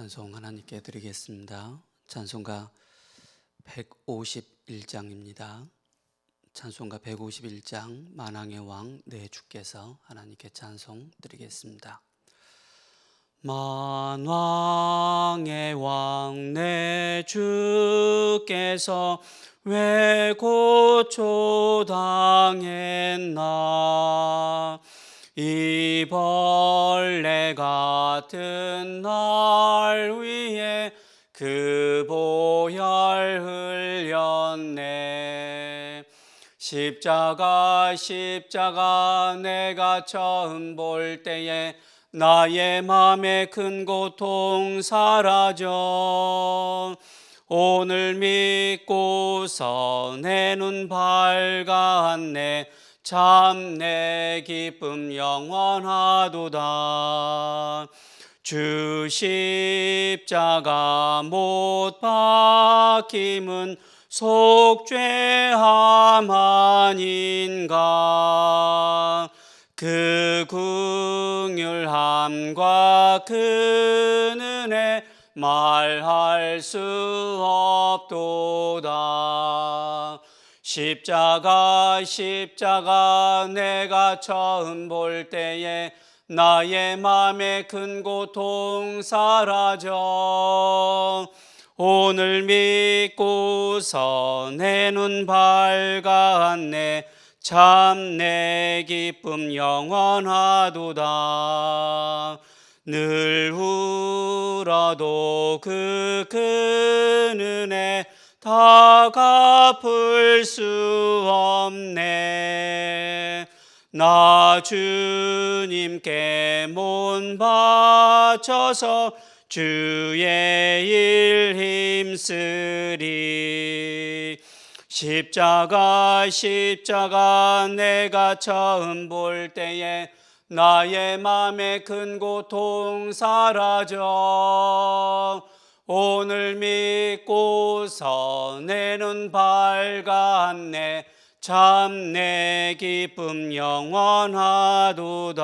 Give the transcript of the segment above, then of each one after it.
찬송 하나님께 드리겠습니다. 찬송가 151장입니다. 찬송가 151장 만왕의 왕 내 주께서 하나님께 찬송 드리겠습니다. 만왕의 왕 내 주께서 왜 고초당했나. 이 벌레 같은 날 위에 그 보혈 흘렸네. 십자가 내가 처음 볼 때에 나의 맘에 큰 고통 사라져. 오늘 믿고서 내 눈 밝았네. 참 내 기쁨 영원하도다. 주 십자가 못 박힘은 속죄함 아닌가. 그 긍휼함과 그 은혜 말할 수 없도다. 십자가 내가 처음 볼 때에 나의 맘에 큰 고통 사라져. 오늘 믿고서 내 눈 밝았네. 참 내 기쁨 영원하도다. 늘 울어도 그 큰 은혜 다 갚을 수 없네. 나 주님께 몸 바쳐서 주의 일 힘쓰리. 십자가 내가 처음 볼 때에 나의 맘에 큰 고통 사라져. 오늘 믿고서 내 눈 밝았네. 참 내 기쁨 영원하도다.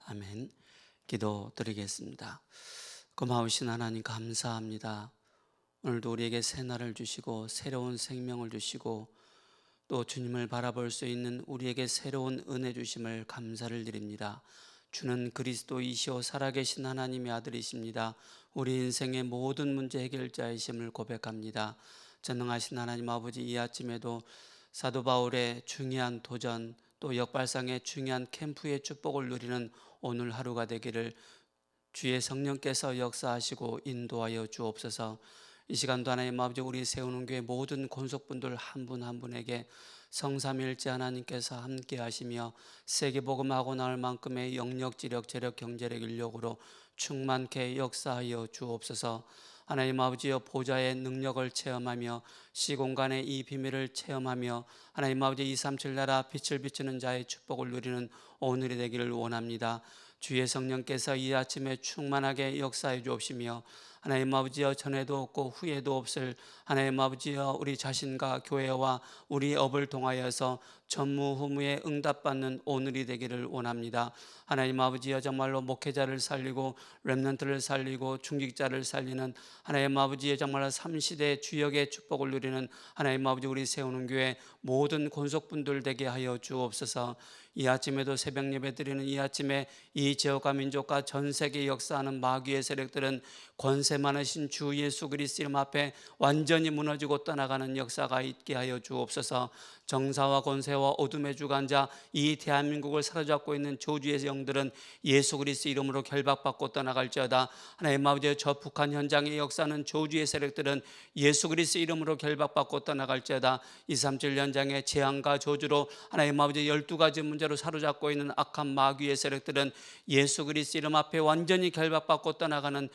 아멘. 기도 드리겠습니다. 고마우신 하나님 감사합니다. 오늘도 우리에게 새 날을 주시고 새로운 생명을 주시고 또 주님을 바라볼 수 있는 우리에게 새로운 은혜 주심을 감사를 드립니다. 주는 그리스도이시오 살아계신 하나님의 아들이십니다. 우리 인생의 모든 문제 해결자이심을 고백합니다. 전능하신 하나님 아버지, 이 아침에도 사도 바울의 중요한 도전 또 역발상의 중요한 캠프의 축복을 누리는 오늘 하루가 되기를 주의 성령께서 역사하시고 인도하여 주옵소서. 이 시간도 하나님 아버지, 우리 세우는 교회 모든 권속분들 한 분 한 분에게 성삼일째 하나님께서 함께 하시며 세계복음하고 나올 만큼의 영력, 지력, 재력, 경제력, 인력으로 충만케 역사하여 주옵소서. 하나님 아버지여, 보좌의 능력을 체험하며 시공간의 이 비밀을 체험하며 하나님 아버지 237 나라 빛을 비추는 자의 축복을 누리는 오늘이 되기를 원합니다. 주의 성령께서 이 아침에 충만하게 역사해 주옵시며 하나님 아버지여, 전에도 없고 후에도 없을 하나님 아버지여, 우리 자신과 교회와 우리 업을 통하여서 전무후무에 응답받는 오늘이 되기를 원합니다. 하나님 아버지여, 정말로 목회자를 살리고 렘넌트를 살리고 중직자를 살리는 하나님 아버지의 정말로 3시대 주역의 축복을 누리는 하나님 아버지, 우리 세우는 교회 모든 권속분들 되게 하여 주옵소서. 이 아침에도 새벽 예배 드리는 이 아침에 이 지역과 민족과 전 세계에 역사하는 마귀의 세력들은 권세 많으신 주 예수 그리스도 이름 앞에 완전히 무너지고 떠나가는 역사가 있게 하여 주옵소서. 정사와 권세와 어둠의 주관자 이 대한민국을 사로잡고 있는 저주의 영들은 예수 그리스도 이름으로 결박받고 떠나갈지어다. 하나님 아버지, 저 북한 현장에 역사하는 저주의 세력들은 예수 그리스도 이름으로 결박받고 떠나갈지어다. 237 현장의 재앙과 저주로 하나님 아버지 12가지 문제로 사로잡고 있는 악한 마귀의 세력들은 예수 그리스도 이름 앞에 완전히 결박받고 떠나가는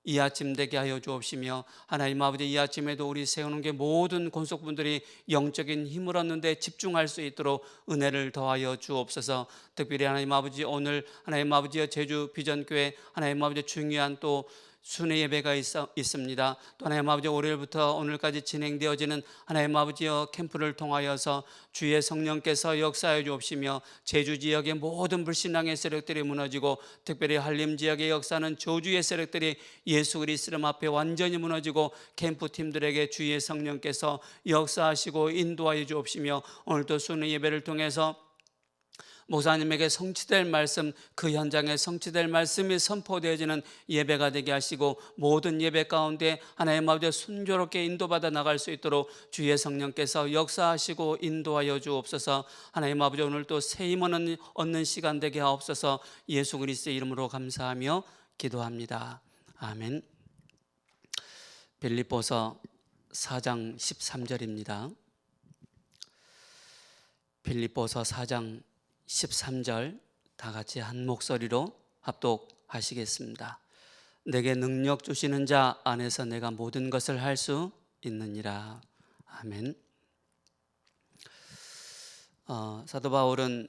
이 아침 되게 하여 주옵시며 하나님 아버지, 이 아침에도 우리 세우는 게 모든 권속분들이 영적인 힘을 얻는데 집중할 수 있도록 은혜를 더하여 주옵소서. 특별히 하나님 아버지, 오늘 하나님 아버지의 제주 비전교회 하나님 아버지 중요한 또 순회 예배가 있습니다. 또 하나님 아버지, 월요일부터 오늘까지 진행되어지는 하나님 아버지여 캠프를 통하여서 주의 성령께서 역사해 주옵시며 제주 지역의 모든 불신앙의 세력들이 무너지고, 특별히 한림 지역의 역사는 저주의 세력들이 예수 그리스도 앞에 완전히 무너지고, 캠프팀들에게 주의 성령께서 역사하시고 인도하여 주옵시며, 오늘도 순회 예배를 통해서 목사님에게 성취될 말씀, 그 현장에 성취될 말씀이 선포되어지는 예배가 되게 하시고, 모든 예배 가운데 하나님 아버지 순조롭게 인도받아 나갈 수 있도록 주의 성령께서 역사하시고 인도하여 주옵소서. 하나님 아버지, 오늘 또 새 힘 얻는 시간 되게 하옵소서. 예수 그리스도의 이름으로 감사하며 기도합니다. 아멘. 빌립보서 4장 13절입니다. 빌립보서 4장 13절 다 같이 한 목소리로 합독하시겠습니다. 내게 능력 주시는 자 안에서 내가 모든 것을 할 수 있느니라. 아멘. 사도 바울은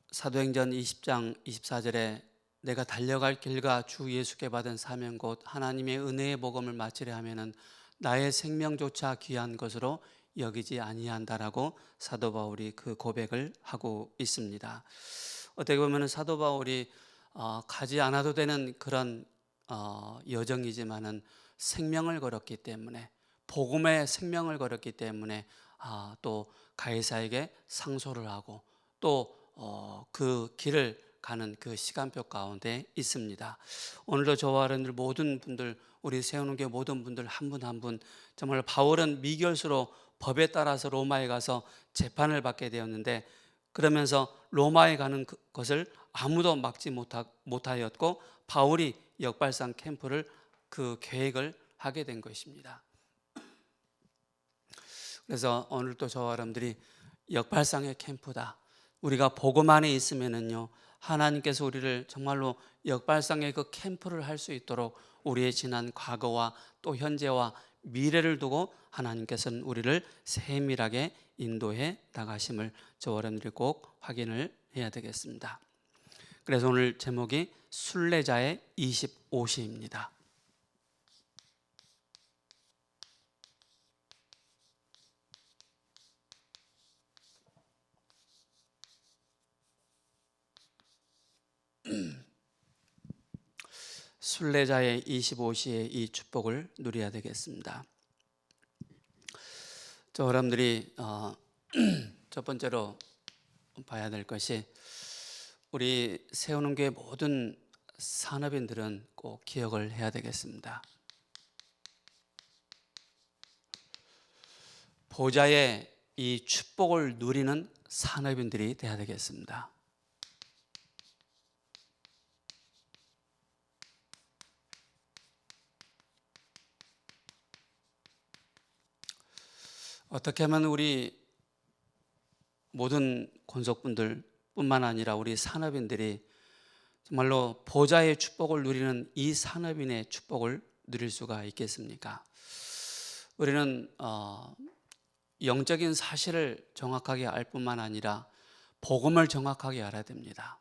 사도행전 20장 24절에 내가 달려갈 길과 주 예수께 받은 사명 곧 하나님의 은혜의 복음을 마치려 하면은 나의 생명조차 귀한 것으로 여기지 아니한다라고 사도 바울이 그 고백을 하고 있습니다. 어떻게 보면 사도 바울이 가지 않아도 되는 그런 여정이지만은 생명을 걸었기 때문에, 복음의 생명을 걸었기 때문에 또 가이사에게 상소를 하고 또 그 길을 가는 그 시간표 가운데 있습니다. 오늘도 저와 여러분들 모든 분들, 우리 세우는 교회 모든 분들 한 분 한 분, 정말 바울은 미결수로 법에 따라서 로마에 가서 재판을 받게 되었는데, 그러면서 로마에 가는 것을 아무도 막지 못하였고 바울이 역발상 캠프를 그 계획을 하게 된 것입니다. 그래서 오늘도 저와 여러분들이 역발상의 캠프다. 우리가 복음 안에 있으면은요, 하나님께서 우리를 정말로 역발상의 그 캠프를 할 수 있도록 우리의 지난 과거와 또 현재와 미래를 두고 하나님께서는 우리를 세밀하게 인도해 나가심을 저와 여러분들이 꼭 확인을 해야 되겠습니다. 그래서 오늘 제목이 순례자의 25시입니다. 순례자의 25시의 이 축복을 누려야 되겠습니다. 저 여러분들이 첫 번째로 봐야 될 것이, 우리 세우는 교회 모든 산업인들은 꼭 기억을 해야 되겠습니다. 보좌의 이 축복을 누리는 산업인들이 되어야 되겠습니다. 어떻게 하면 우리 모든 권속분들 뿐만 아니라 우리 산업인들이 정말로 보좌의 축복을 누리는 이 산업인의 축복을 누릴 수가 있겠습니까? 우리는 영적인 사실을 정확하게 알 뿐만 아니라 복음을 정확하게 알아야 됩니다.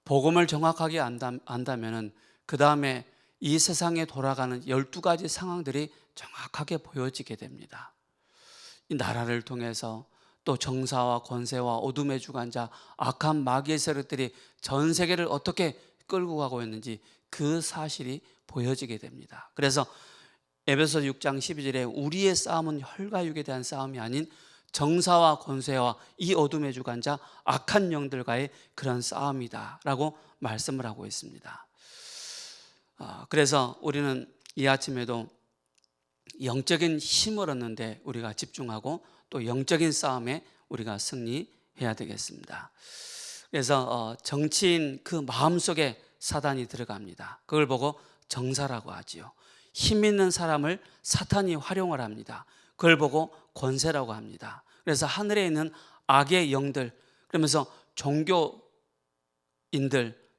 복음을 정확하게 안다면은 그 다음에 이 세상에 돌아가는 12가지 상황들이 정확하게 보여지게 됩니다. 이 나라를 통해서 또 정사와 권세와 어둠의 주관자, 악한 마귀의 세력들이 전 세계를 어떻게 끌고 가고 있는지 그 사실이 보여지게 됩니다. 그래서 에베소 6장 12절에 우리의 싸움은 혈과 육에 대한 싸움이 아닌 정사와 권세와 이 어둠의 주관자 악한 영들과의 그런 싸움이다 라고 말씀을 하고 있습니다. 그래서 우리는 이 아침에도 영적인 힘을 얻는데 우리가 집중하고 또 영적인 싸움에 우리가 승리해야 되겠습니다. 그래서 정치인 그 마음속에 사단이 들어갑니다. 그걸 보고 정사라고 하지요. 힘 있는 사람을 사탄이 활용을 합니다. 그걸 보고 권세라고 합니다. 그래서 하늘에 있는 악의 영들, 그러면서 종교인들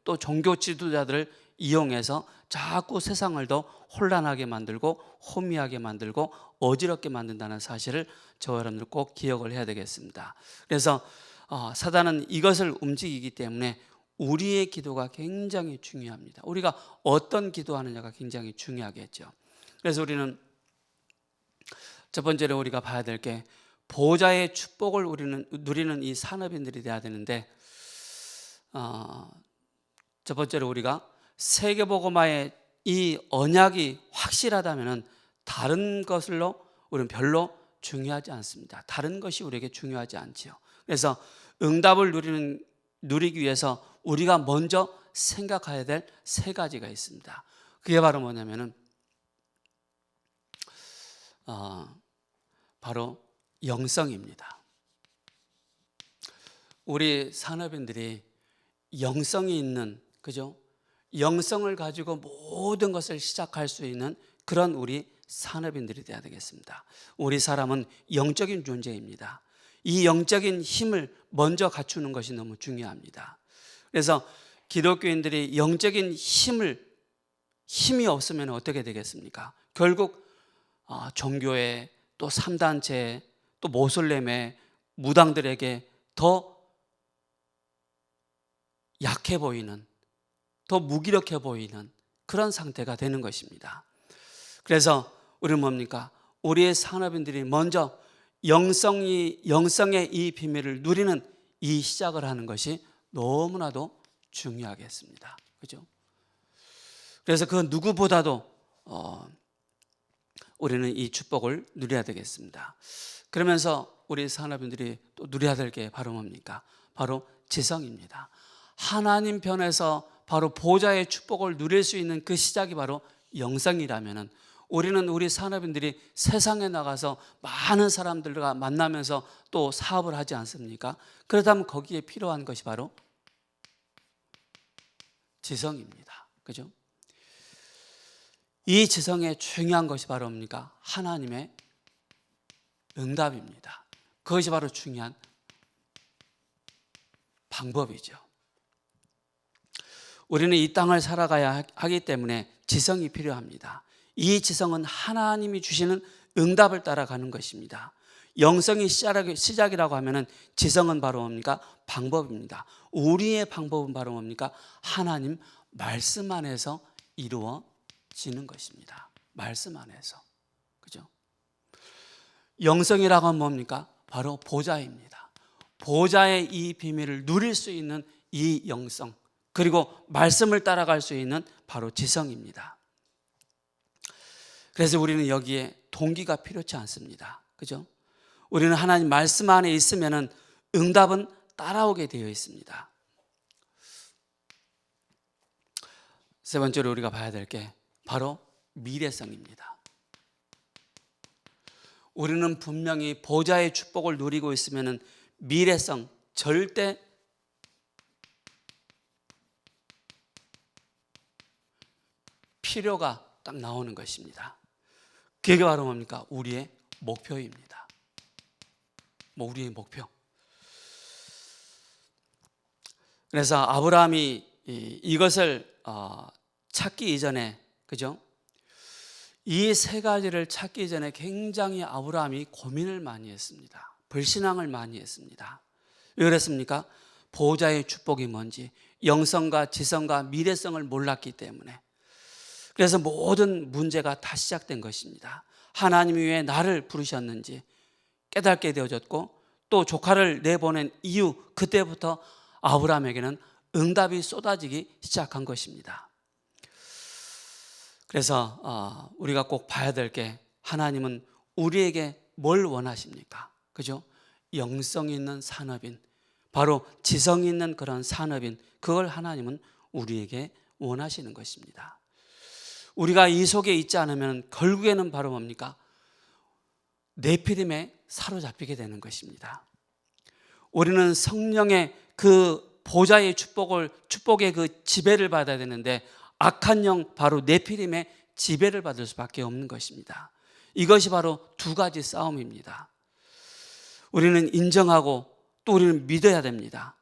또 종교 지도자들을 이용해서 자꾸 세상을 더 혼란하게 만들고 혼미하게 만들고 어지럽게 만든다는 사실을 저와 여러분들 꼭 기억을 해야 되겠습니다. 그래서 사단은 이것을 움직이기 때문에 우리의 기도가 굉장히 중요합니다. 우리가 어떤 기도하느냐가 굉장히 중요하겠죠. 그래서 우리는 첫 번째로 우리가 봐야 될 게 보좌의 축복을 우리는 누리는 이 산업인들이 돼야 되는데, 첫 번째로 우리가 세계복음화의 이 언약이 확실하다면 다른 것으로 우리는 별로 중요하지 않습니다. 다른 것이 우리에게 중요하지 않지요. 그래서 응답을 누리기 위해서 우리가 먼저 생각해야 될 세 가지가 있습니다. 그게 바로 뭐냐면은 바로 영성입니다. 우리 산업인들이 영성이 있는, 그죠? 영성을 가지고 모든 것을 시작할 수 있는 그런 우리 산업인들이 되어야 되겠습니다. 우리 사람은 영적인 존재입니다. 이 영적인 힘을 먼저 갖추는 것이 너무 중요합니다. 그래서 기독교인들이 영적인 힘이 없으면 어떻게 되겠습니까? 결국 종교에, 또 3단체, 또 모슬렘의 무당들에게 더 약해 보이는, 더 무기력해 보이는 그런 상태가 되는 것입니다. 그래서 우리는 뭡니까? 우리의 산업인들이 먼저 영성의 이 비밀을 누리는 이 시작을 하는 것이 너무나도 중요하겠습니다. 그죠? 그래서 그 누구보다도 우리는 이 축복을 누려야 되겠습니다. 그러면서 우리 산업인들이 또 누려야 될 게 바로 뭡니까? 바로 지성입니다. 하나님 편에서 바로 보좌의 축복을 누릴 수 있는 그 시작이 바로 영성이라면은, 우리는 우리 산업인들이 세상에 나가서 많은 사람들과 만나면서 또 사업을 하지 않습니까? 그렇다면 거기에 필요한 것이 바로 지성입니다. 그죠? 이 지성에 중요한 것이 바로 뭡니까? 하나님의 응답입니다. 그것이 바로 중요한 방법이죠. 우리는 이 땅을 살아가야 하기 때문에 지성이 필요합니다. 이 지성은 하나님이 주시는 응답을 따라가는 것입니다. 영성이 시작이라고 하면은 지성은 바로 뭡니까? 방법입니다. 우리의 방법은 바로 뭡니까? 하나님 말씀 안에서 이루어지는 것입니다. 말씀 안에서. 그죠? 영성이라고 하면 뭡니까? 바로 보좌입니다. 보좌의 이 비밀을 누릴 수 있는 이 영성, 그리고 말씀을 따라갈 수 있는 바로 지성입니다. 그래서 우리는 여기에 동기가 필요치 않습니다. 그죠? 우리는 하나님 말씀 안에 있으면은 응답은 따라오게 되어 있습니다. 세 번째로 우리가 봐야 될 게 바로 미래성입니다. 우리는 분명히 보좌의 축복을 누리고 있으면은 미래성, 절대 필요가 딱 나오는 것입니다. 그게 바로 뭡니까? 우리의 목표입니다. 우리의 목표. 그래서 아브라함이 이것을 찾기 이전에, 그죠? 이 세 가지를 찾기 전에 굉장히 아브라함이 고민을 많이 했습니다. 불신앙을 많이 했습니다. 왜 그랬습니까? 보좌의 축복이 뭔지, 영성과 지성과 미래성을 몰랐기 때문에. 그래서 모든 문제가 다 시작된 것입니다. 하나님이 왜 나를 부르셨는지 깨닫게 되어졌고, 또 조카를 내보낸 이유, 그때부터 아브라함에게는 응답이 쏟아지기 시작한 것입니다. 그래서 우리가 꼭 봐야 될 게, 하나님은 우리에게 뭘 원하십니까? 그죠? 영성 있는 산업인, 바로 지성 있는 그런 산업인, 그걸 하나님은 우리에게 원하시는 것입니다. 우리가 이 속에 있지 않으면 결국에는 바로 뭡니까? 네피림에 사로잡히게 되는 것입니다. 우리는 성령의 그 보좌의 축복의 그 지배를 받아야 되는데, 악한 영, 바로 네피림의 지배를 받을 수밖에 없는 것입니다. 이것이 바로 두 가지 싸움입니다. 우리는 인정하고 또 우리는 믿어야 됩니다.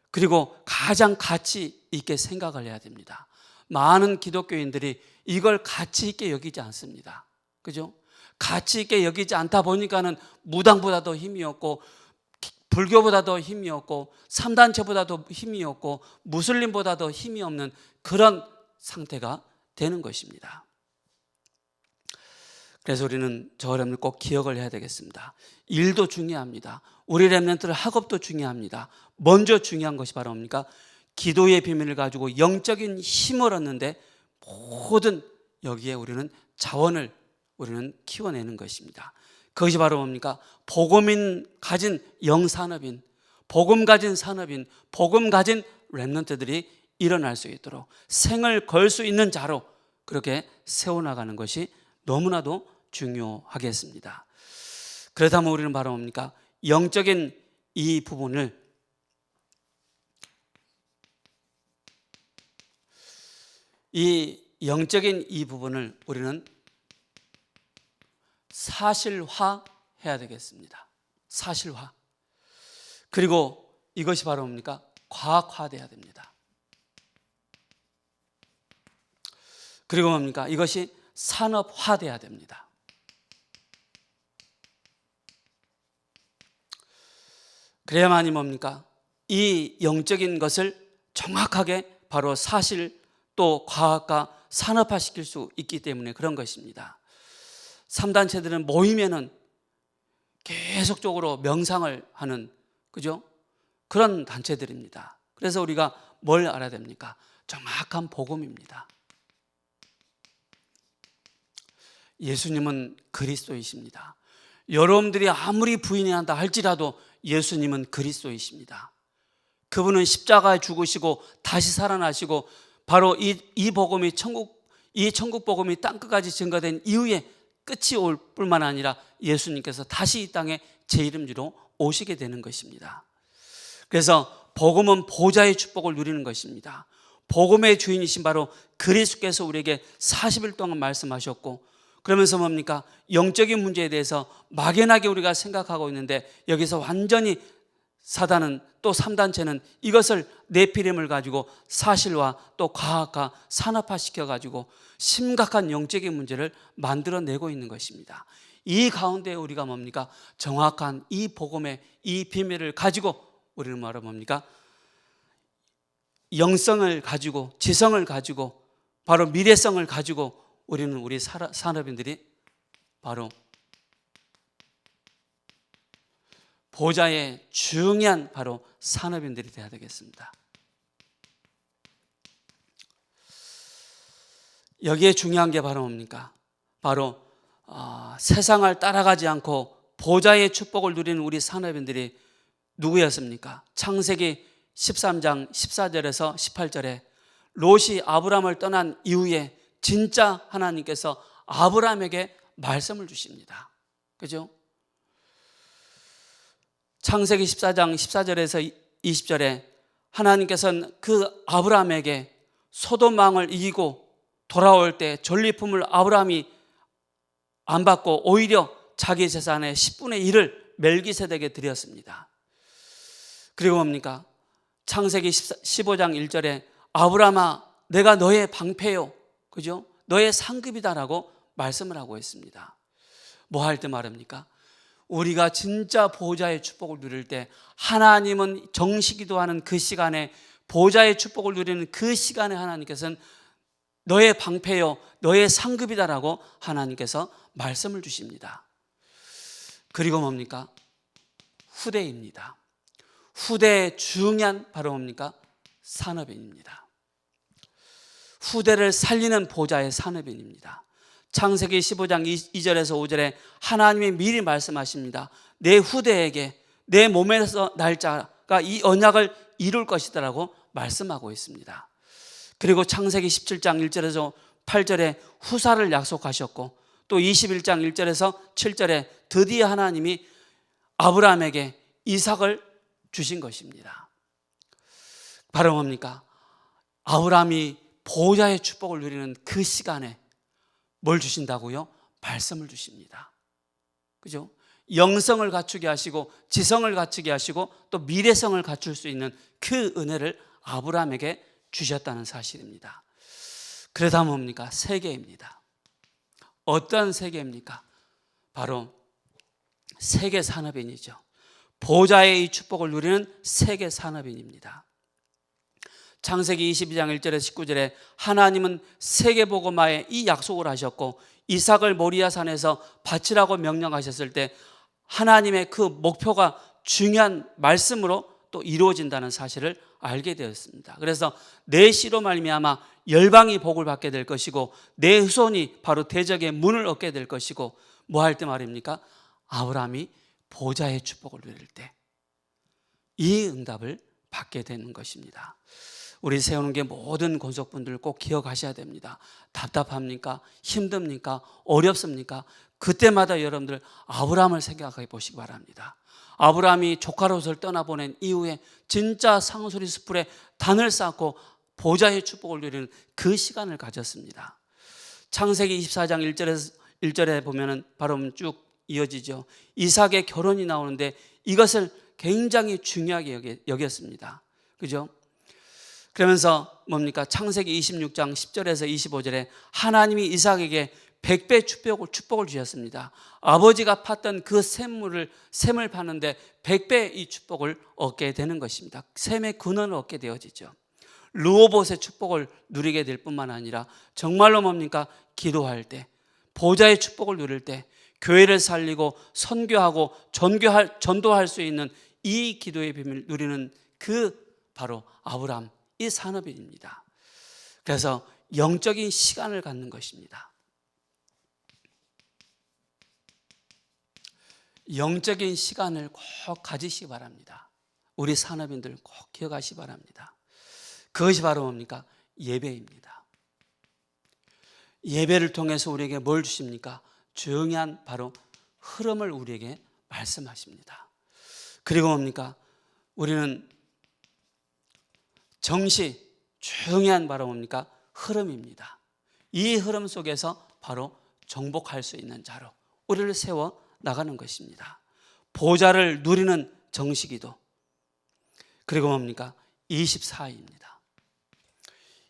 그리고 가장 가치 있게 생각을 해야 됩니다. 많은 기독교인들이 이걸 가치 있게 여기지 않습니다. 그죠? 가치 있게 여기지 않다 보니까는 무당보다도 힘이 없고 불교보다도 힘이 없고 3단체보다도 힘이 없고 무슬림보다도 힘이 없는 그런 상태가 되는 것입니다. 그래서 우리는 저 여러분들 꼭 기억을 해야 되겠습니다. 일도 중요합니다. 우리 렘넌트들 학업도 중요합니다. 먼저 중요한 것이 바로 뭡니까? 기도의 비밀을 가지고 영적인 힘을 얻는데 모든 여기에 우리는 자원을 우리는 키워내는 것입니다. 그것이 바로 뭡니까? 복음인 가진 영산업인, 복음 가진 산업인, 복음 가진 렘넌트들이 일어날 수 있도록 생을 걸 수 있는 자로 그렇게 세워나가는 것이 너무나도 중요하겠습니다. 그렇다면 우리는 바로 뭡니까? 영적인 이 부분을 우리는 사실화해야 되겠습니다. 사실화. 그리고 이것이 바로 뭡니까? 과학화돼야 됩니다. 그리고 뭡니까? 이것이 산업화돼야 됩니다. 그래야만이 뭡니까? 이 영적인 것을 정확하게 바로 사실 또 과학과 산업화시킬 수 있기 때문에 그런 것입니다. 3단체들은 모이면은 계속적으로 명상을 하는 그죠? 그런 단체들입니다. 그래서 우리가 뭘 알아야 됩니까? 정확한 복음입니다. 예수님은 그리스도이십니다. 여러분들이 아무리 부인한다 할지라도 예수님은 그리스도이십니다. 그분은 십자가에 죽으시고 다시 살아나시고 바로 이 복음이 이 천국 복음이 땅끝까지 증거된 이후에 끝이 올 뿐만 아니라 예수님께서 다시 이 땅에 제 이름으로 오시게 되는 것입니다. 그래서 복음은 보좌의 축복을 누리는 것입니다. 복음의 주인이신 바로 그리스도께서 우리에게 40일 동안 말씀하셨고 그러면서 뭡니까? 영적인 문제에 대해서 막연하게 우리가 생각하고 있는데 여기서 완전히 사단은 또 3단체는 이것을 네피림을 가지고 사실화 또 과학화 산업화 시켜가지고 심각한 영적인 문제를 만들어내고 있는 것입니다. 이 가운데 우리가 뭡니까? 정확한 이 복음의 이 비밀을 가지고 우리는 말하면 뭡니까? 영성을 가지고 지성을 가지고 바로 미래성을 가지고 우리는 우리 산업인들이 바로 보좌의 중요한 바로 산업인들이 되어야 되겠습니다. 여기에 중요한 게 바로 뭡니까? 바로 세상을 따라가지 않고 보좌의 축복을 누리는 우리 산업인들이 누구였습니까? 창세기 13장 14절에서 18절에 롯이 아브람을 떠난 이후에 진짜 하나님께서 아브람에게 말씀을 주십니다. 그죠? 창세기 14장 14절에서 20절에 하나님께서는 그 아브람에게 소돔 왕을 이기고 돌아올 때 전리품을 아브람이 안 받고 오히려 자기 재산의 10분의 1을 멜기세덱에게 드렸습니다. 그리고 뭡니까? 창세기 15장 1절에 아브람아 내가 너의 방패요 그죠? 너의 상급이다라고 말씀을 하고 있습니다. 뭐 할 때 말입니까? 우리가 진짜 보좌의 축복을 누릴 때 하나님은 정시기도하는 그 시간에 보좌의 축복을 누리는 그 시간에 하나님께서는 너의 방패요 너의 상급이다라고 하나님께서 말씀을 주십니다. 그리고 뭡니까? 후대입니다. 후대의 중요한 바로 뭡니까? 산업인입니다. 후대를 살리는 보좌의 산업인입니다. 창세기 15장 2절에서 5절에 하나님이 미리 말씀하십니다. 내 후대에게 내 몸에서 날 자가 이 언약을 이룰 것이다라고 말씀하고 있습니다. 그리고 창세기 17장 1절에서 8절에 후사를 약속하셨고 또 21장 1절에서 7절에 드디어 하나님이 아브라함에게 이삭을 주신 것입니다. 바로 뭡니까? 아브라함이 보좌의 축복을 누리는 그 시간에 뭘 주신다고요? 말씀을 주십니다. 그죠? 영성을 갖추게 하시고 지성을 갖추게 하시고 또 미래성을 갖출 수 있는 그 은혜를 아브라함에게 주셨다는 사실입니다. 그러다 뭡니까? 세계입니다. 어떤 세계입니까? 바로 세계 산업인이죠. 보좌의 이 축복을 누리는 세계 산업인입니다. 창세기 22장 1절에서 19절에 하나님은 세계복음화에 이 약속을 하셨고 이삭을 모리아 산에서 바치라고 명령하셨을 때 하나님의 그 목표가 중요한 말씀으로 또 이루어진다는 사실을 알게 되었습니다. 그래서 내 씨로 말미암아 열방이 복을 받게 될 것이고 내 후손이 바로 대적의 문을 얻게 될 것이고 뭐 할 때 말입니까? 아브라함이 보좌의 축복을 누릴 때 이 응답을 받게 되는 것입니다. 우리 세우는 게 모든 권속분들 꼭 기억하셔야 됩니다. 답답합니까? 힘듭니까? 어렵습니까? 그때마다 여러분들 아브라함을 생각해 보시기 바랍니다. 아브라함이 조카 롯을 떠나보낸 이후에 진짜 상수리 숲풀에 단을 쌓고 보좌의 축복을 누리는 그 시간을 가졌습니다. 창세기 24장 1절에 보면은 바로 쭉 이어지죠. 이삭의 결혼이 나오는데 이것을 굉장히 중요하게 여겼습니다. 그죠? 그러면서 뭡니까? 창세기 26장 10절에서 25절에 하나님이 이삭에게 100배 축복을 주셨습니다. 아버지가 팠던 그 샘을 파는데 100배 이 축복을 얻게 되는 것입니다. 샘의 근원을 얻게 되어지죠. 르호봇의 축복을 누리게 될 뿐만 아니라 정말로 뭡니까? 기도할 때, 보좌의 축복을 누릴 때, 교회를 살리고 선교하고 전도할 수 있는 이 기도의 비밀을 누리는 그 바로 아브라함 이 산업인입니다. 그래서 영적인 시간을 갖는 것입니다. 영적인 시간을 꼭 가지시기 바랍니다. 우리 산업인들 꼭 기억하시기 바랍니다. 그것이 바로 뭡니까? 예배입니다. 예배를 통해서 우리에게 뭘 주십니까? 중요한 바로 흐름을 우리에게 말씀하십니다. 그리고 뭡니까? 우리는 정시 중요한 바로 뭡니까? 흐름입니다. 이 흐름 속에서 바로 정복할 수 있는 자로 우리를 세워 나가는 것입니다. 보좌를 누리는 정시기도. 그리고 뭡니까? 24입니다.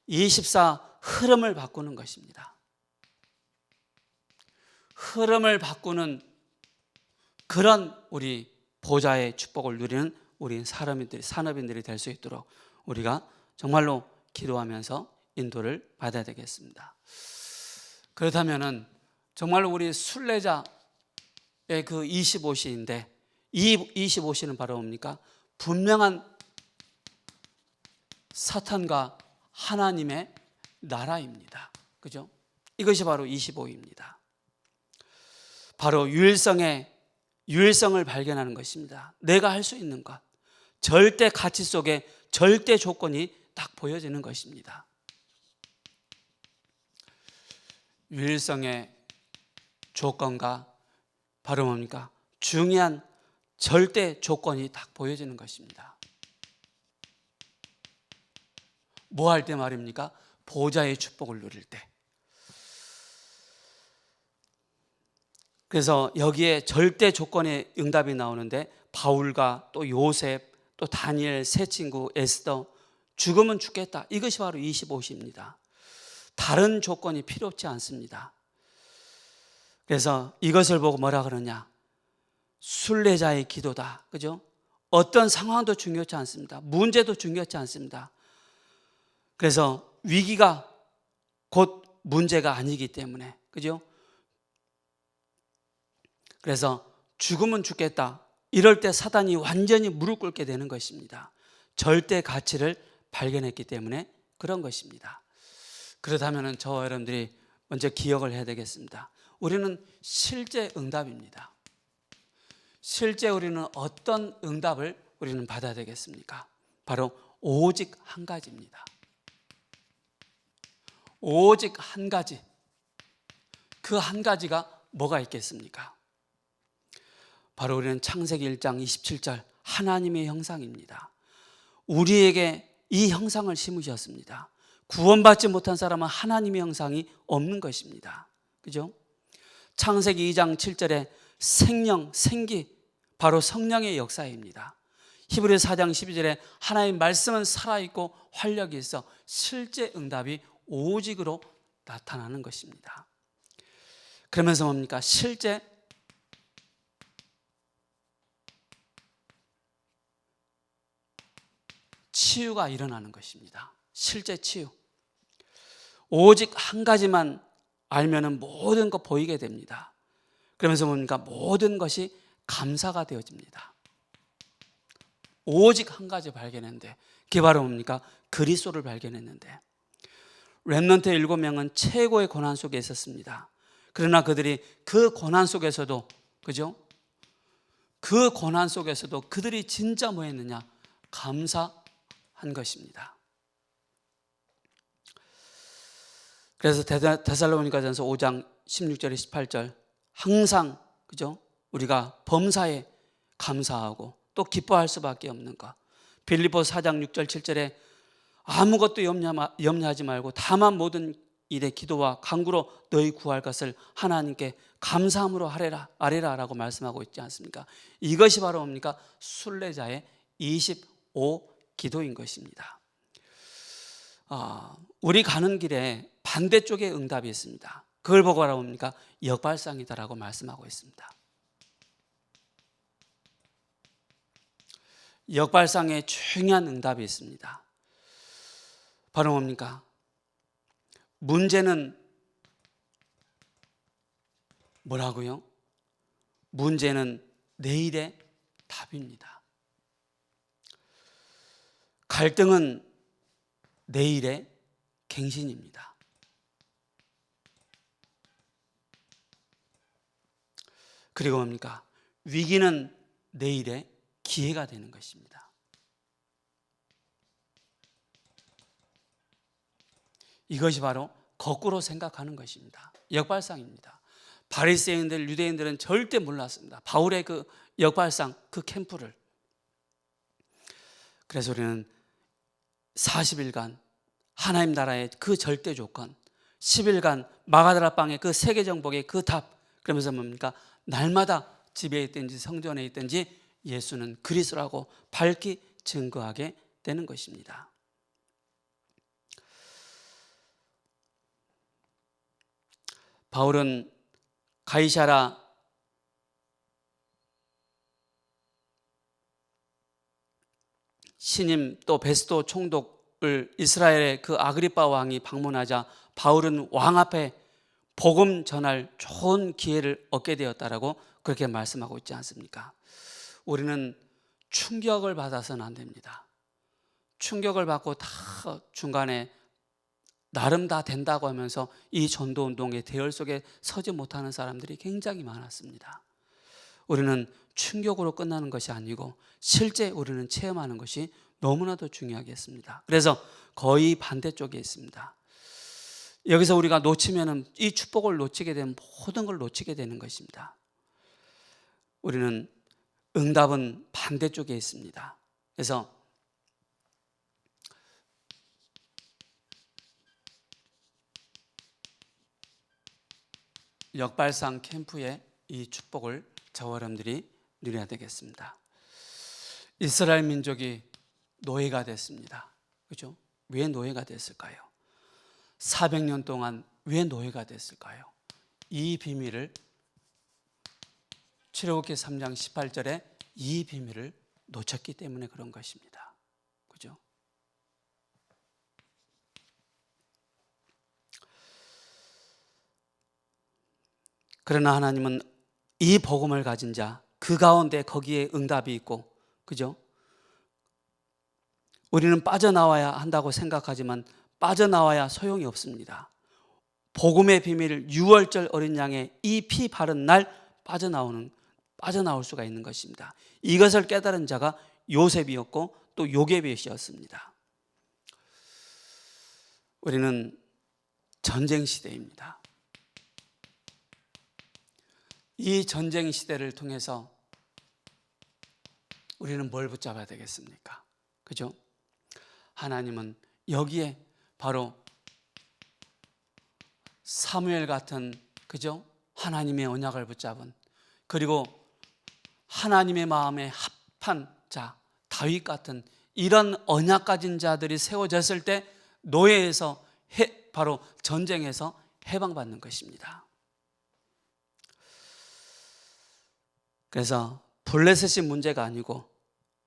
24 흐름을 바꾸는 것입니다. 흐름을 바꾸는 그런 우리 보좌의 축복을 누리는 우리 산업인들이 될 수 있도록 우리가 정말로 기도하면서 인도를 받아야 되겠습니다. 그렇다면은 정말로 우리 순례자의 그 25시인데 이 25시는 바로 뭡니까? 분명한 사탄과 하나님의 나라입니다. 그죠? 이것이 바로 25입니다. 바로 유일성을 발견하는 것입니다. 내가 할 수 있는 것, 절대 가치 속에 절대 조건이 딱 보여지는 것입니다. 유일성의 조건과 바로 뭡니까? 중요한 절대 조건이 딱 보여지는 것입니다. 뭐 할 때 말입니까? 보좌의 축복을 누릴 때. 그래서 여기에 절대 조건의 응답이 나오는데 바울과 또 요셉 또 다니엘 세 친구 에스더 죽으면 죽겠다. 이것이 바로 25시입니다. 다른 조건이 필요 없지 않습니다. 그래서 이것을 보고 뭐라 그러냐? 순례자의 기도다. 그죠? 어떤 상황도 중요치 않습니다. 문제도 중요치 않습니다. 그래서 위기가 곧 문제가 아니기 때문에. 그죠? 그래서 죽으면 죽겠다. 이럴 때 사단이 완전히 무릎 꿇게 되는 것입니다. 절대 가치를 발견했기 때문에 그런 것입니다. 그렇다면 저와 여러분들이 먼저 기억을 해야 되겠습니다. 우리는 실제 응답입니다. 실제 우리는 어떤 응답을 우리는 받아야 되겠습니까? 바로 오직 한 가지입니다. 오직 한 가지. 그 한 가지가 뭐가 있겠습니까? 바로 우리는 창세기 1장 27절 하나님의 형상입니다. 우리에게 이 형상을 심으셨습니다. 구원받지 못한 사람은 하나님의 형상이 없는 것입니다. 그죠? 창세기 2장 7절에 생명, 생기, 바로 성령의 역사입니다. 히브리서 4장 12절에 하나님의 말씀은 살아있고 활력이 있어 실제 응답이 오직으로 나타나는 것입니다. 그러면서 뭡니까? 실제 치유가 일어나는 것입니다. 실제 치유. 오직 한 가지만 알면은 모든 거 보이게 됩니다. 그러면서 뭡니까? 모든 것이 감사가 되어집니다. 오직 한 가지 발견했는데, 그게 바로 뭡니까? 그리스도를 발견했는데, 렘넌트 7명은 최고의 고난 속에 있었습니다. 그러나 그들이 그 고난 속에서도, 그죠? 그 고난 속에서도 그들이 진짜 뭐 했느냐? 감사한 것입니다. 그래서 데살로니가전서 5장 16절 18절 항상, 그죠? 우리가 범사에 감사하고 또 기뻐할 수밖에 없는 것. 빌립보서 4장 6절 7절에 아무것도 염려하지 말고 다만 모든 일에 기도와 간구로 너희 구할 것을 하나님께 감사함으로 아뢰라라고 말씀하고 있지 않습니까? 이것이 바로 뭡니까? 순례자의 25 기도인 것입니다. 우리 가는 길에 반대쪽에 응답이 있습니다. 그걸 보고 뭐라고 합니까? 역발상이다라고 말씀하고 있습니다. 역발상에 중요한 응답이 있습니다. 바로 뭡니까? 문제는 뭐라고요? 문제는 내일의 답입니다. 갈등은 내일의 갱신입니다. 그리고 뭡니까? 위기는 내일의 기회가 되는 것입니다. 이것이 바로 거꾸로 생각하는 것입니다. 역발상입니다. 바리새인들, 유대인들은 절대 몰랐습니다. 바울의 그 역발상, 그 캠프를. 그래서 우리는 40일간 하나님 나라의 그 절대 조건, 10일간 마가다라 방의 그 세계 정복의 그 답, 그러면서 뭡니까? 날마다 집에 있든지 성전에 있든지 예수는 그리스도라고 밝히 증거하게 되는 것입니다. 바울은 가이사라 신임 또 베스도 총독을 이스라엘의 그 아그리빠 왕이 방문하자 바울은 왕 앞에 복음 전할 좋은 기회를 얻게 되었다라고 그렇게 말씀하고 있지 않습니까? 우리는 충격을 받아서는 안 됩니다. 충격을 받고 다 중간에 나름 다 된다고 하면서 이 전도운동의 대열 속에 서지 못하는 사람들이 굉장히 많았습니다. 우리는 충격으로 끝나는 것이 아니고 실제 우리는 체험하는 것이 너무나도 중요하겠습니다. 그래서 거의 반대쪽에 있습니다. 여기서 우리가 놓치면은 이 축복을 놓치게 되면 모든 걸 놓치게 되는 것입니다. 우리는 응답은 반대쪽에 있습니다. 그래서 역발상 캠프의 이 축복을 저와 여러분들이 누려야 되겠습니다. 이스라엘 민족이 노예가 됐습니다. 그렇죠? 왜 노예가 됐을까요? 400년 동안 왜 노예가 됐을까요? 이 비밀을 출애굽기 3장 18절에 이 비밀을 놓쳤기 때문에 그런 것입니다. 그죠? 그러나 하나님은 이 복음을 가진 자, 그 가운데 거기에 응답이 있고, 그죠? 우리는 빠져나와야 한다고 생각하지만 빠져나와야 소용이 없습니다. 복음의 비밀을 6월절 어린 양의 이 피 바른 날 빠져나올 수가 있는 것입니다. 이것을 깨달은 자가 요셉이었고 또 요게벳이었습니다. 우리는 전쟁 시대입니다. 이 전쟁 시대를 통해서 우리는 뭘 붙잡아야 되겠습니까? 그죠? 하나님은 여기에 바로 사무엘 같은, 그죠? 하나님의 언약을 붙잡은, 그리고 하나님의 마음에 합한 자, 다윗 같은 이런 언약 가진 자들이 세워졌을 때 노예에서 바로 전쟁에서 해방받는 것입니다. 그래서 블레셋이 문제가 아니고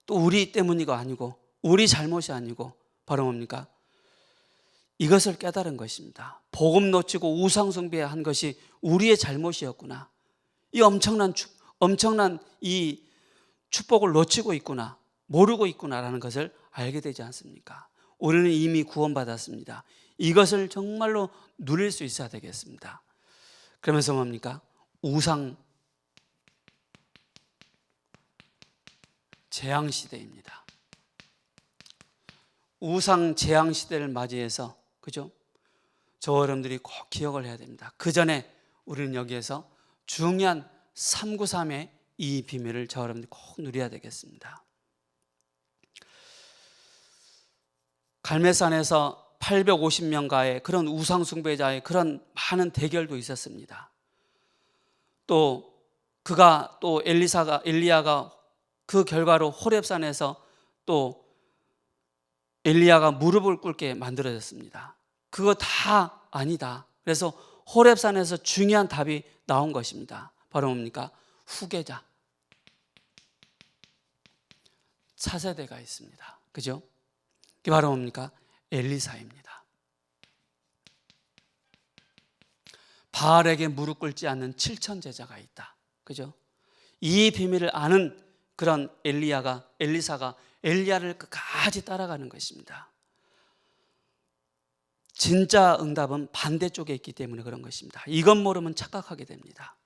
또 우리 때문이가 아니고 우리 잘못이 아니고 바로 뭡니까? 이것을 깨달은 것입니다. 복음 놓치고 우상 숭배한 것이 우리의 잘못이었구나. 이 엄청난 이 축복을 놓치고 있구나, 모르고 있구나라는 것을 알게 되지 않습니까? 우리는 이미 구원받았습니다. 이것을 정말로 누릴 수 있어야 되겠습니다. 그러면서 뭡니까? 우상 재앙 시대입니다. 우상 재앙 시대를 맞이해서, 그죠? 저와 여러분들이 꼭 기억을 해야 됩니다. 그 전에 우리는 여기에서 중요한 393의 이 비밀을 저와 여러분들이 꼭 누려야 되겠습니다. 갈매산에서 850명과의 그런 우상 숭배자의 그런 많은 대결도 있었습니다. 또 엘리야가 그 결과로 호렙산에서 또 엘리야가 무릎을 꿇게 만들어졌습니다. 그거 다 아니다. 그래서 호렙산에서 중요한 답이 나온 것입니다. 바로 뭡니까? 후계자, 차세대가 있습니다. 그죠? 그게 바로 뭡니까? 엘리사입니다. 바알에게 무릎 꿇지 않는 7천 제자가 있다. 그죠? 이 비밀을 아는 그런 엘리사가 엘리야를 끝까지 따라가는 것입니다. 진짜 응답은 반대쪽에 있기 때문에 그런 것입니다. 이것 모르면 착각하게 됩니다.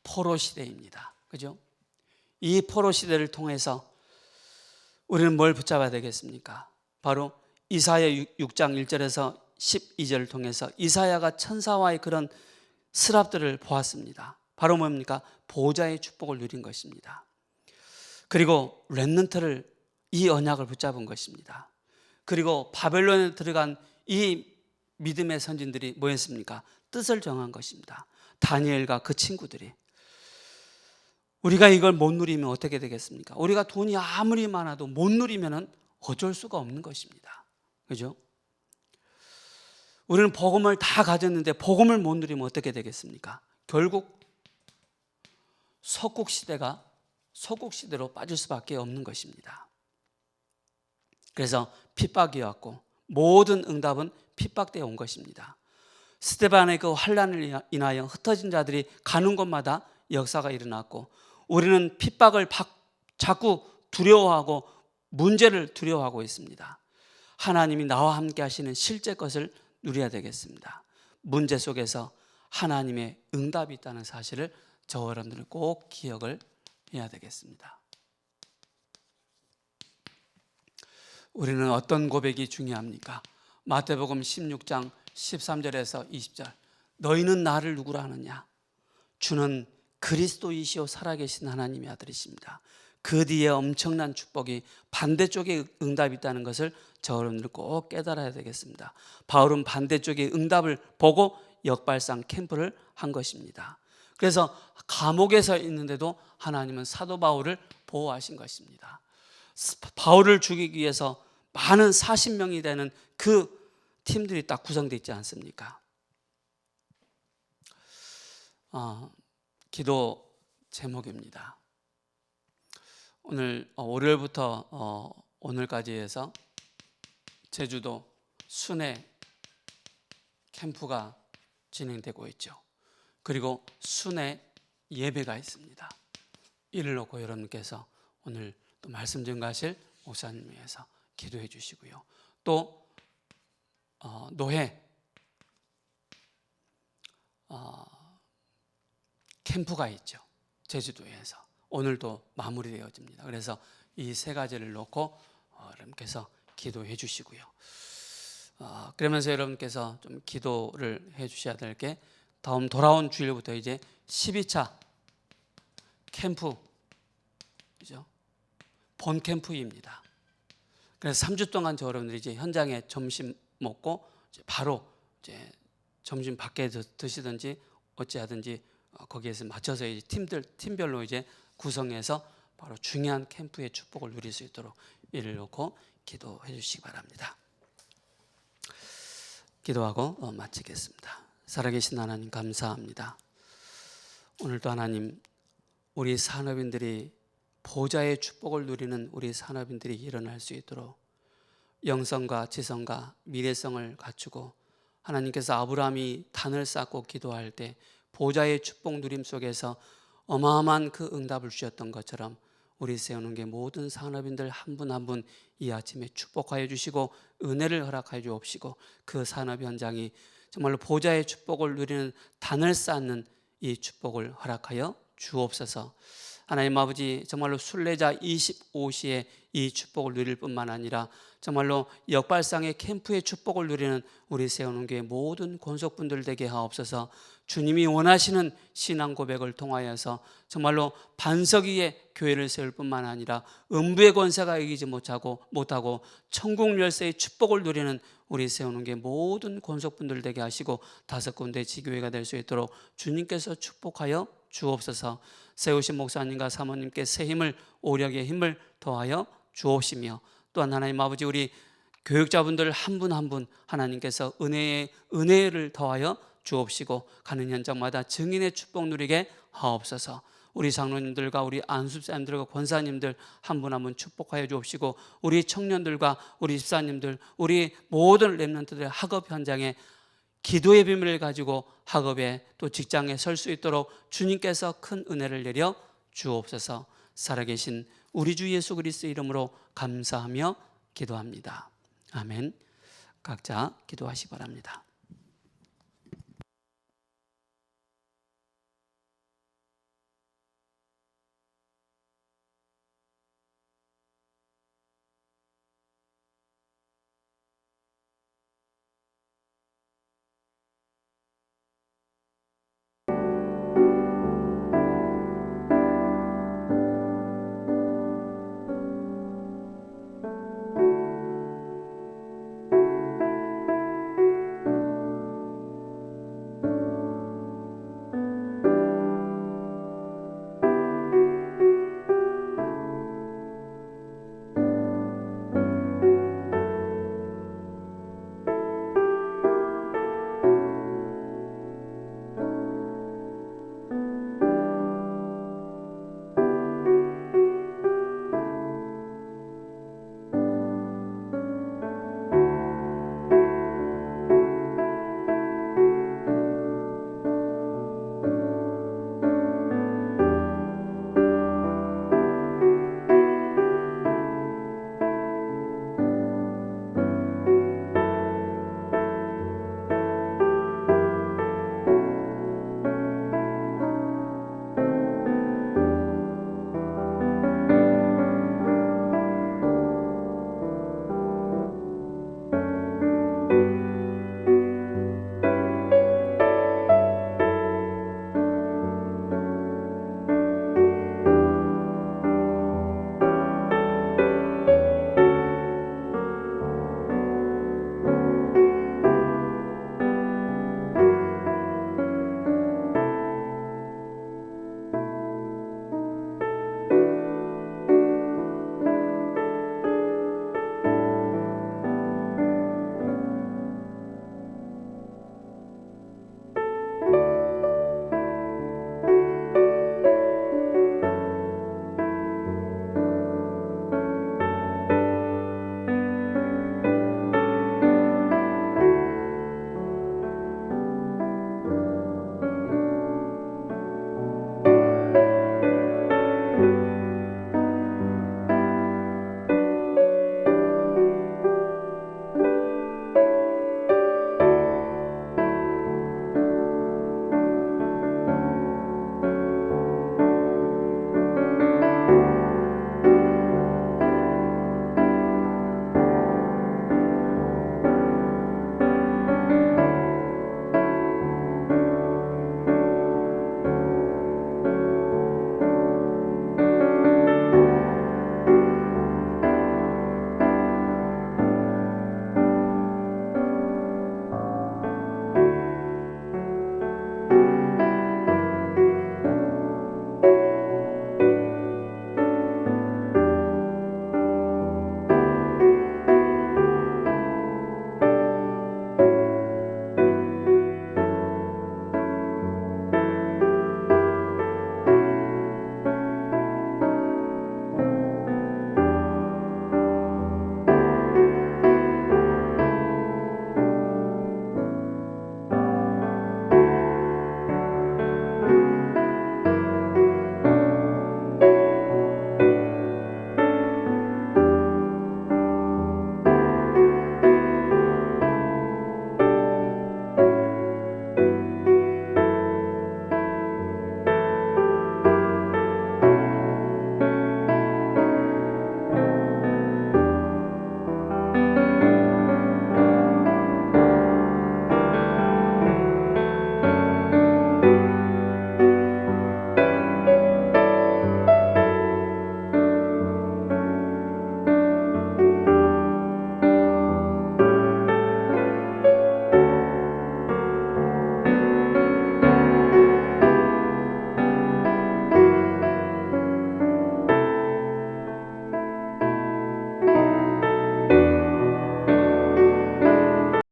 포로 시대입니다. 그죠? 이 포로 시대를 통해서 우리는 뭘 붙잡아야 되겠습니까? 바로 이사야 6장 1절에서 12절을 통해서 이사야가 천사와의 그런 스랍들을 보았습니다. 바로 뭡니까? 보좌의 축복을 누린 것입니다. 그리고 렘넌트를, 이 언약을 붙잡은 것입니다. 그리고 바벨론에 들어간 이 믿음의 선진들이 뭐였습니까? 뜻을 정한 것입니다. 다니엘과 그 친구들이. 우리가 이걸 못 누리면 어떻게 되겠습니까? 우리가 돈이 아무리 많아도 못 누리면 어쩔 수가 없는 것입니다. 그죠? 우리는 복음을 다 가졌는데 복음을 못 누리면 어떻게 되겠습니까? 결국 속국시대로 빠질 수밖에 없는 것입니다. 그래서 핍박이 왔고 모든 응답은 핍박되어 온 것입니다. 스데반의 그 환난을 인하여 흩어진 자들이 가는 곳마다 역사가 일어났고, 우리는 핍박을 자꾸 두려워하고 문제를 두려워하고 있습니다. 하나님이 나와 함께 하시는 실제 것을 누려야 되겠습니다. 문제 속에서 하나님의 응답이 있다는 사실을 저와 여러분들은 꼭 기억을 해야 되겠습니다. 우리는 어떤 고백이 중요합니까? 마태복음 16장 13절에서 20절. 너희는 나를 누구라 하느냐? 주는 그리스도이시오 살아계신 하나님의 아들이십니다. 그 뒤에 엄청난 축복이 반대쪽에 응답이 있다는 것을 저와 여러분들 꼭 깨달아야 되겠습니다. 바울은 반대쪽에 응답을 보고 역발상 캠프를 한 것입니다. 그래서 감옥에서 있는데도 하나님은 사도 바울을 보호하신 것입니다. 바울을 죽이기 위해서 많은 40명이 되는 그 팀들이 딱 구성되어 있지 않습니까? 기도 제목입니다. 오늘 월요일부터 오늘까지 해서 제주도 순회 캠프가 진행되고 있죠. 그리고 순회 예배가 있습니다. 이를 놓고 여러분께서 오늘 또 말씀 전가하실 목사님 위해서 기도해 주시고요. 또 노회 캠프가 있죠. 제주도에서 오늘도 마무리되어집니다. 그래서 이 세 가지를 놓고 여러분께서 기도해 주시고요. 그러면서 여러분께서 좀 기도를 해 주셔야 될 게, 다음 돌아온 주일부터 이제 12차 캠프, 그죠? 본 캠프입니다. 그래서 3주 동안 저 여러분들이 이제 현장에 점심 먹고 이제 바로 이제 점심 밖에 드시든지 어찌하든지 거기에서 맞춰서 이제 팀별로 이제 구성해서 바로 중요한 캠프의 축복을 누릴 수 있도록 이를 놓고 기도해 주시기 바랍니다. 기도하고 마치겠습니다. 살아계신 하나님 감사합니다. 오늘도 하나님, 우리 산업인들이 보좌의 축복을 누리는 우리 산업인들이 일어날 수 있도록 영성과 지성과 미래성을 갖추고, 하나님께서 아브라함이 단을 쌓고 기도할 때 보좌의 축복 누림 속에서 어마어마한 그 응답을 주셨던 것처럼 우리 세우는 게 모든 산업인들 한 분 한 분 이 아침에 축복하여 주시고 은혜를 허락하여 주옵시고, 그 산업 현장이 정말로 보좌의 축복을 누리는 단을 쌓는 이 축복을 허락하여 주옵소서. 하나님 아버지, 정말로 순례자 25시에 이 축복을 누릴 뿐만 아니라 정말로 역발상의 캠프의 축복을 누리는 우리 세우는 교회 모든 권속분들 되게 하옵소서. 주님이 원하시는 신앙 고백을 통하여서 정말로 반석 위에 교회를 세울 뿐만 아니라 음부의 권세가 이기지 못하고 천국 열쇠의 축복을 누리는 우리 세우는 게 모든 권속분들 되게 하시고, 5군데 지교회가 될 수 있도록 주님께서 축복하여 주옵소서. 세우신 목사님과 사모님께 새 힘을, 오력의 힘을 더하여 주옵시며, 또한 하나님 아버지, 우리 교육자분들 한 분 한 분 하나님께서 은혜를 더하여 주옵시고 가는 현장마다 증인의 축복 누리게 하옵소서. 우리 장로님들과 우리 안수사님들과 권사님들 한 분 한 분 축복하여 주옵시고, 우리 청년들과 우리 집사님들, 우리 모든 렘넌트들의 학업 현장에 기도의 비밀을 가지고 학업에 또 직장에 설 수 있도록 주님께서 큰 은혜를 내려 주옵소서. 살아계신 우리 주 예수 그리스도의 이름으로 감사하며 기도합니다. 아멘. 각자 기도하시 바랍니다.